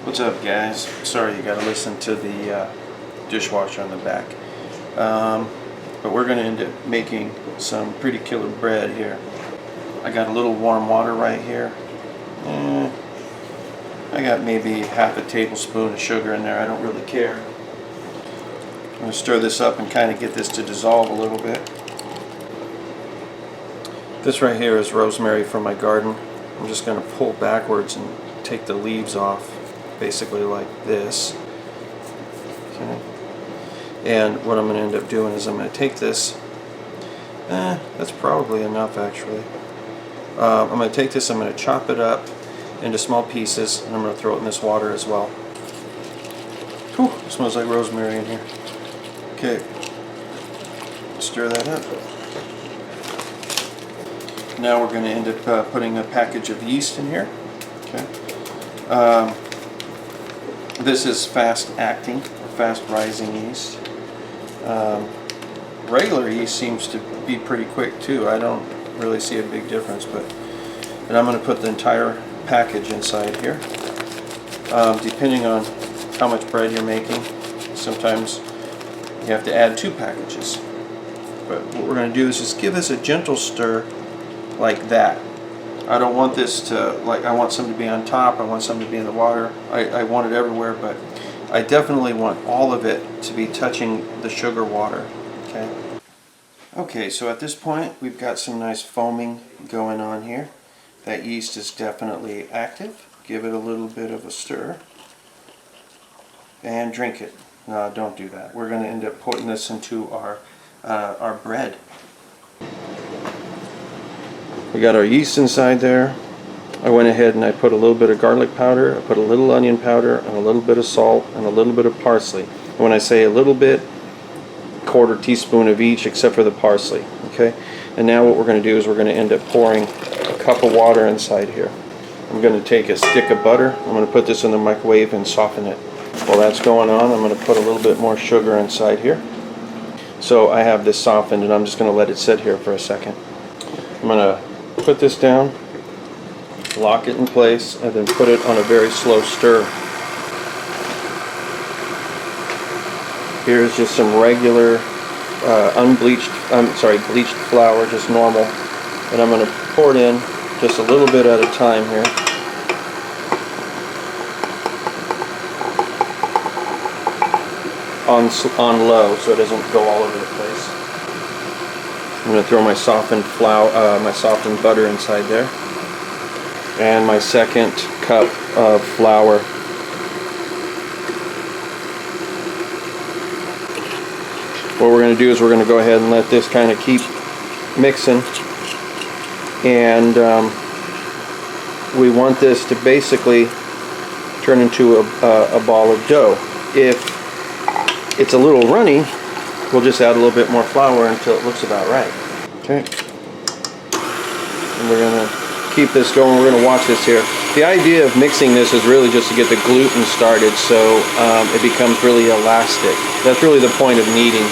What's up, guys? Sorry you gotta listen to the dishwasher on the back. But we're gonna end up making some pretty killer bread here. I got a little warm water right here. I got maybe half a tablespoon of sugar in there. I don't really care. I'm gonna stir this up and kind of get this to dissolve a little bit. This right here is rosemary from my garden. I'm just gonna pull backwards and take the leaves off, basically like this. Okay. And what I'm going to end up doing is I'm going to take this, that's probably enough actually. I'm going to take this, I'm going to chop it up into small pieces, and I'm going to throw it in this water as well. Whew, smells like rosemary in here. Okay, stir that up. Now we're going to end up putting a package of yeast in here. Okay. This is fast acting, or fast rising yeast. Regular yeast seems to be pretty quick too. I don't really see a big difference, and I'm going to put the entire package inside here. Depending on how much bread you're making, sometimes you have to add 2 packages. But what we're going to do is just give this a gentle stir like that. I don't want this to, I want some to be on top, I want some to be in the water, I want it everywhere, but I definitely want all of it to be touching the sugar water. Okay, so at this point we've got some nice foaming going on here. That yeast is definitely active. Give it a little bit of a stir and drink it. No, don't do that. We're going to end up putting this into our bread. We got our yeast inside there. I went ahead and I put a little bit of garlic powder, I put a little onion powder, and a little bit of salt, and a little bit of parsley. And when I say a little bit, 1/4 teaspoon of each except for the parsley. Okay? And now what we're going to do is we're going to end up pouring a cup of water inside here. I'm going to take a stick of butter, I'm going to put this in the microwave and soften it. While that's going on, I'm going to put a little bit more sugar inside here. So I have this softened, and I'm just going to let it sit here for a second. I'm going to put this down, lock it in place, and then put it on a very slow stir. Here's just some regular bleached flour, just normal, and I'm going to pour it in just a little bit at a time here. On low, so it doesn't go all over the place. I'm going to throw my softened butter inside there, and my second cup of flour. What we're going to do is we're going to go ahead and let this kind of keep mixing, and we want this to basically turn into a ball of dough. If it's a little runny, we'll just add a little bit more flour until it looks about right. Okay. And we're going to keep this going. We're going to watch this here. The idea of mixing this is really just to get the gluten started so it becomes really elastic. That's really the point of kneading.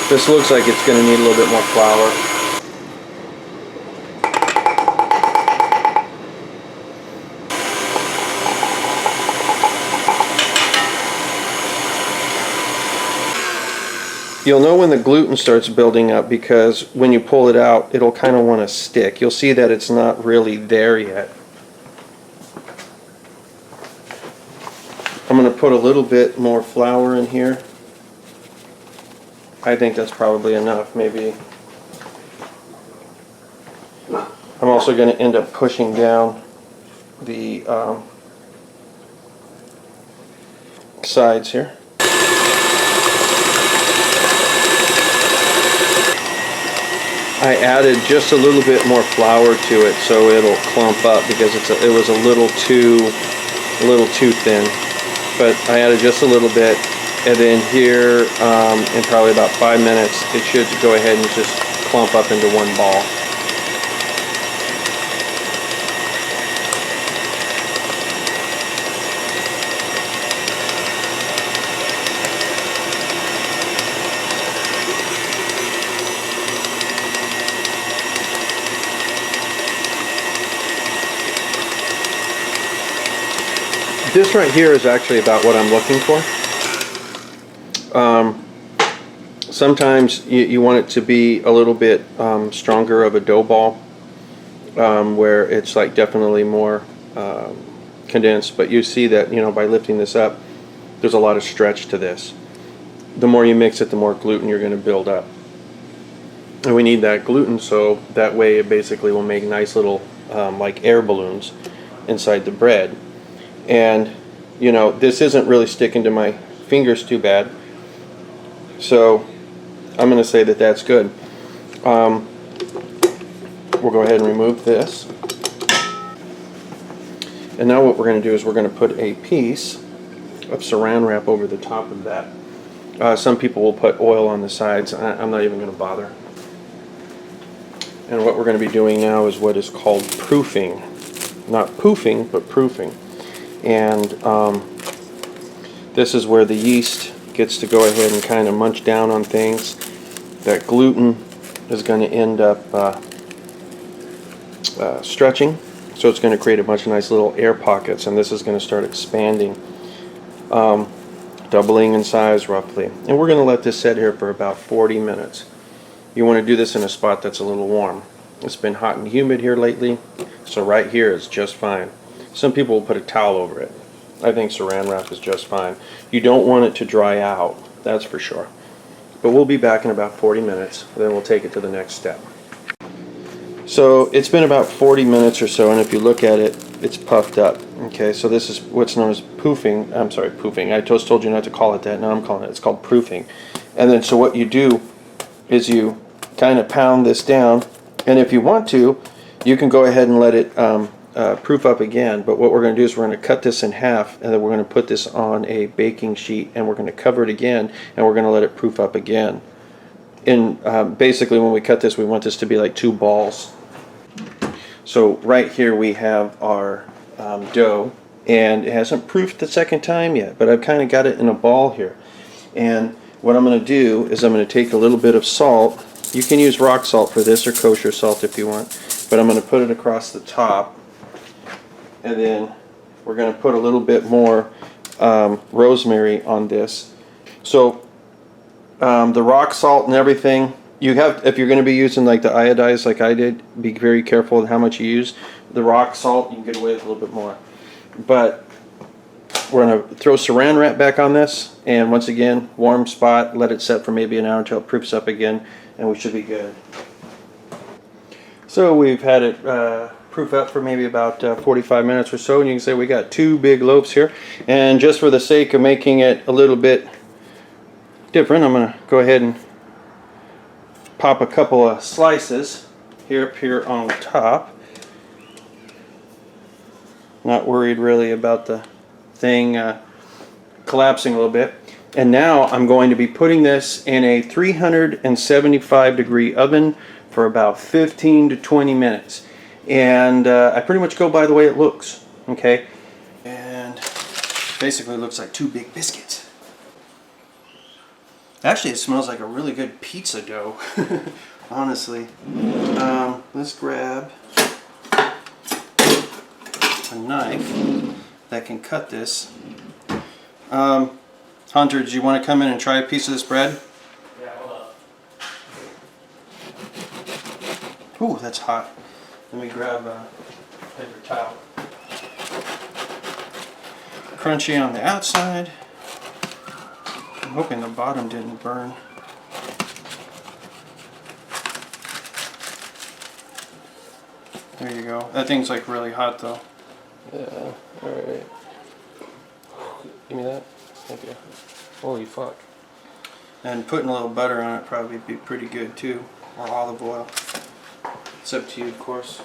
This looks like it's going to need a little bit more flour. You'll know when the gluten starts building up because when you pull it out, it'll kind of want to stick. You'll see that it's not really there yet. I'm going to put a little bit more flour in here. I think that's probably enough, maybe. I'm also going to end up pushing down the sides here. I added just a little bit more flour to it so it'll clump up because it was a little too thin. But I added just a little bit, and then here in probably about 5 minutes it should go ahead and just clump up into one ball. This right here is actually about what I'm looking for. Sometimes you want it to be a little bit stronger of a dough ball, where it's like definitely more condensed. But you see that, you know, by lifting this up, there's a lot of stretch to this. The more you mix it, the more gluten you're going to build up. And we need that gluten so that way it basically will make nice little like air balloons inside the bread. And you know, this isn't really sticking to my fingers too bad, so I'm going to say that that's good. We'll go ahead and remove this. And now what we're going to do is we're going to put a piece of saran wrap over the top of that. Some people will put oil on the sides. I'm not even going to bother. And what we're going to be doing now is what is called proofing. Not poofing, but proofing. And this is where the yeast gets to go ahead and kind of munch down on things. That gluten is going to end up stretching, so it's going to create a bunch of nice little air pockets, and this is going to start expanding, doubling in size roughly. And we're going to let this sit here for about 40 minutes. You want to do this in a spot that's a little warm. It's been hot and humid here lately, so right here is just fine. Some people will put a towel over it. I think saran wrap is just fine. You don't want it to dry out, that's for sure. But we'll be back in about 40 minutes, then we'll take it to the next step. So it's been about 40 minutes or so, and if you look at it, it's puffed up. Okay, so this is what's known as poofing. I'm sorry, poofing. I just told you not to call it that. Now I'm calling it. It's called proofing. And then so what you do is you kind of pound this down, and if you want to, you can go ahead and let it proof up again. But what we're going to do is we're going to cut this in half, and then we're going to put this on a baking sheet, and we're going to cover it again, and we're going to let it proof up again. And basically when we cut this, we want this to be like two balls. So right here we have our dough, and it hasn't proofed the second time yet, but I've kind of got it in a ball here. And what I'm going to do is I'm going to take a little bit of salt. You can use rock salt for this, or kosher salt if you want, but I'm going to put it across the top, and then we're going to put a little bit more rosemary on this. So the rock salt and everything, you have, if you're going to be using like the iodized like I did, be very careful with how much you use. The rock salt, you can get away with a little bit more. But we're going to throw saran wrap back on this, and once again, warm spot, let it set for maybe an hour until it proofs up again, and we should be good. So we've had it proof up for maybe about 45 minutes or so, and you can say we got two big loaves here. And just for the sake of making it a little bit different, I'm going to go ahead and pop a couple of slices here on top. Not worried really about the thing collapsing a little bit. And now I'm going to be putting this in a 375 degree oven for about 15 to 20 minutes. And I pretty much go by the way it looks. Okay, and basically it looks like two big biscuits. Actually, it smells like a really good pizza dough, honestly. Let's grab a knife that can cut this. Hunter, do you want to come in and try a piece of this bread? Yeah, hold up. Ooh, that's hot. Let me grab a paper towel. Crunchy on the outside. I'm hoping the bottom didn't burn. There you go. That thing's like really hot though. Yeah, alright. Give me that. Thank you. Holy fuck. And putting a little butter on it probably be pretty good too. Or olive oil. It's up to you, of course.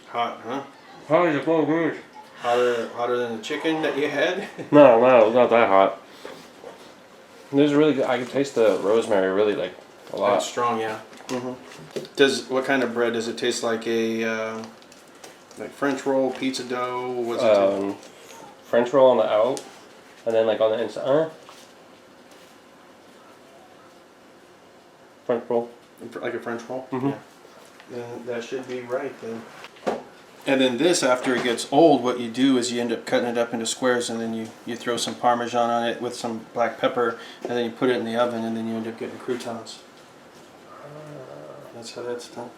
Hot, huh? How is it so good? Hotter than the chicken that you had? No, it's not that hot. This is really good. I can taste the rosemary really like a lot. That's strong, yeah. What kind of bread does it taste like? A like French roll, pizza dough? What's it French roll on the out, and then like on the inside. French roll. Like a French roll? Mm-hmm. Yeah. Then that should be right then. And then this, after it gets old, what you do is you end up cutting it up into squares, and then you throw some Parmesan on it with some black pepper, and then you put it in the oven, and then you end up getting croutons. That's how that's done.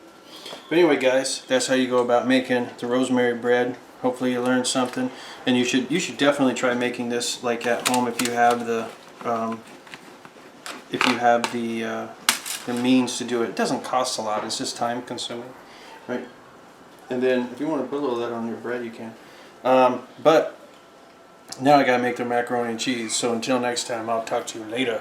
But anyway, guys, that's how you go about making the rosemary bread. Hopefully you learned something, and you should definitely try making this like at home if you have the the means to do it. It doesn't cost a lot. It's just time consuming, right? And then if you want to put a little of that on your bread, you can. But now I gotta make the macaroni and cheese. So until next time, I'll talk to you later.